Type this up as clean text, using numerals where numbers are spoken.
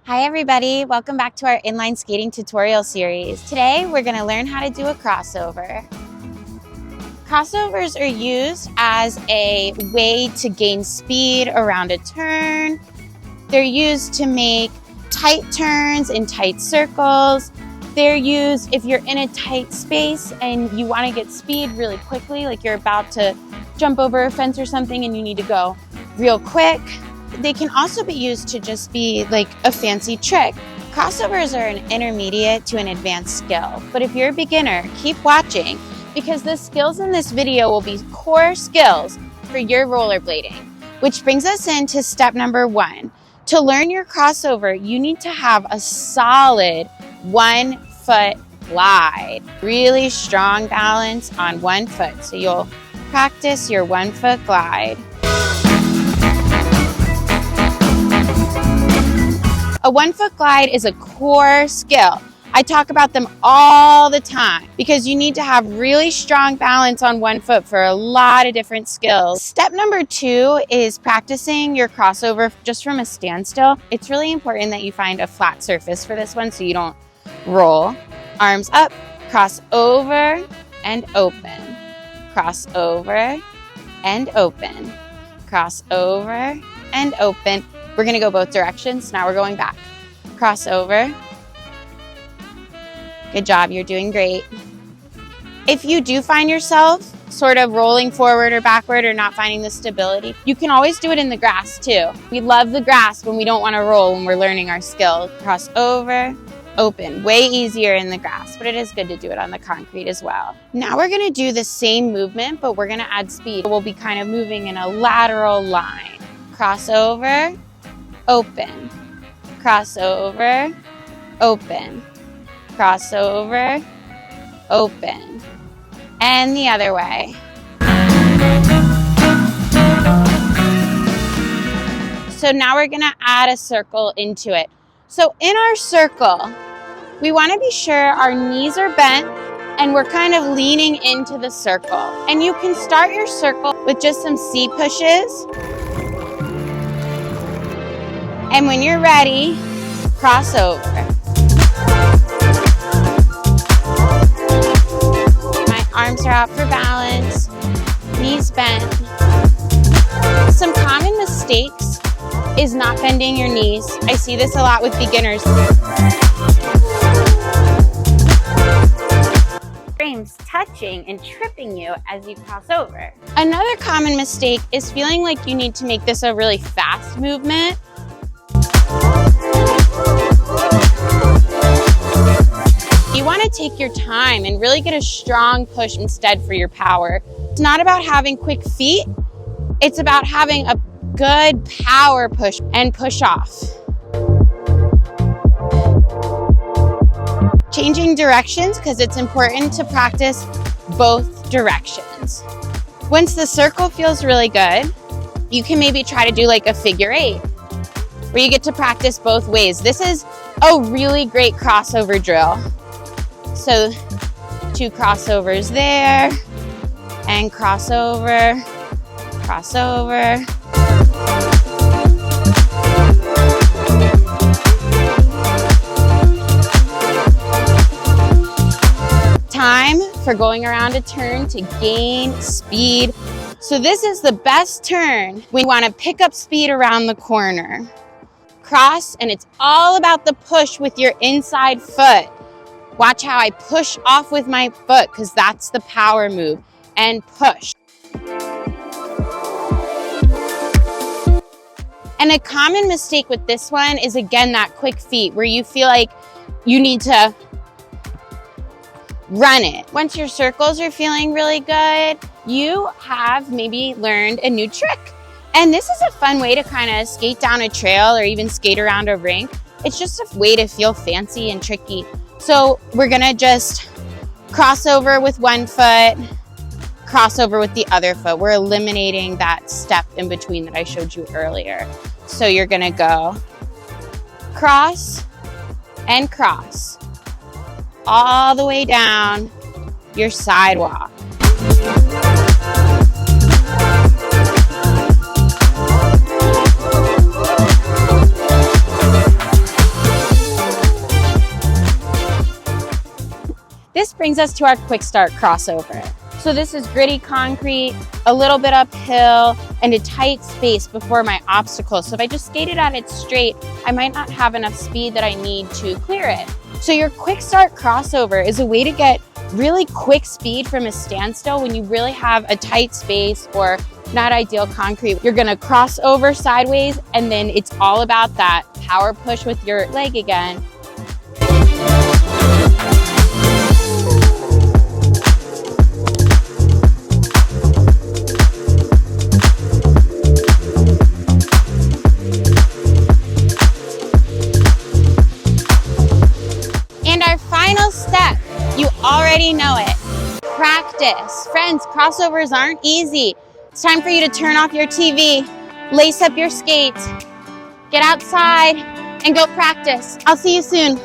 Hi everybody, welcome back to our inline skating tutorial series. Today we're going to learn how to do a crossover. Crossovers are used as a way to gain speed around a turn. They're used to make tight turns in tight circles. They're used if you're in a tight space and you want to get speed really quickly, like you're about to jump over a fence or something and you need to go real quick. They can also be used to just be like a fancy trick. Crossovers are an intermediate to an advanced skill, but if you're a beginner, keep watching because the skills in this video will be core skills for your rollerblading, which brings us into step number 1. To learn your crossover, you need to have a solid 1-foot glide, really strong balance on 1 foot. So you'll practice your 1-foot glide. A 1-foot glide is a core skill. I talk about them all the time because you need to have really strong balance on 1 foot for a lot of different skills. Step number 2 is practicing your crossover just from a standstill. It's really important that you find a flat surface for this one so you don't roll. Arms up, cross over and open. Cross over and open. Cross over and open. We're going to go both directions. Now we're going back. Cross over. Good job. You're doing great. If you do find yourself sort of rolling forward or backward or not finding the stability, you can always do it in the grass too. We love the grass when we don't want to roll when we're learning our skill. Cross over, open. Way easier in the grass, but it is good to do it on the concrete as well. Now we're going to do the same movement, but we're going to add speed. We'll be kind of moving in a lateral line. Cross over. Open, cross over, open, cross over, open, and the other way. So now we're going to add a circle into it. So in our circle, we want to be sure our knees are bent and we're kind of leaning into the circle. And you can start your circle with just some C pushes. And when you're ready, cross over. My arms are out for balance, knees bent. Some common mistakes is not bending your knees. I see this a lot with beginners. Frames touching and tripping you as you cross over. Another common mistake is feeling like you need to make this a really fast movement. You want to take your time and really get a strong push instead for your power. It's not about having quick feet. It's about having a good power push and push off. Changing directions because it's important to practice both directions. Once the circle feels really good, you can maybe try to do like a figure 8 where you get to practice both ways. This is a really great crossover drill. So 2 crossovers there, and crossover, crossover. Time for going around a turn to gain speed. So this is the best turn when you want to pick up speed around the corner. Cross, and it's all about the push with your inside foot. Watch how I push off with my foot because that's the power move. And push. And a common mistake with this one is, again, that quick feet where you feel like you need to run it. Once your circles are feeling really good, you have maybe learned a new trick. And this is a fun way to kind of skate down a trail or even skate around a rink. It's just a way to feel fancy and tricky. So we're gonna just cross over with 1 foot, cross over with the other foot. We're eliminating that step in between that I showed you earlier. So you're gonna go cross and cross all the way down your sidewalk. This brings us to our quick start crossover. So this is gritty concrete, a little bit uphill, and a tight space before my obstacle. So if I just skated at it straight, I might not have enough speed that I need to clear it. So your quick start crossover is a way to get really quick speed from a standstill when you really have a tight space or not ideal concrete. You're gonna cross over sideways, and then it's all about that power push with your leg again. And our final step, you already know it, practice. Friends, crossovers aren't easy. It's time for you to turn off your TV, lace up your skates, get outside, and go practice. I'll see you soon.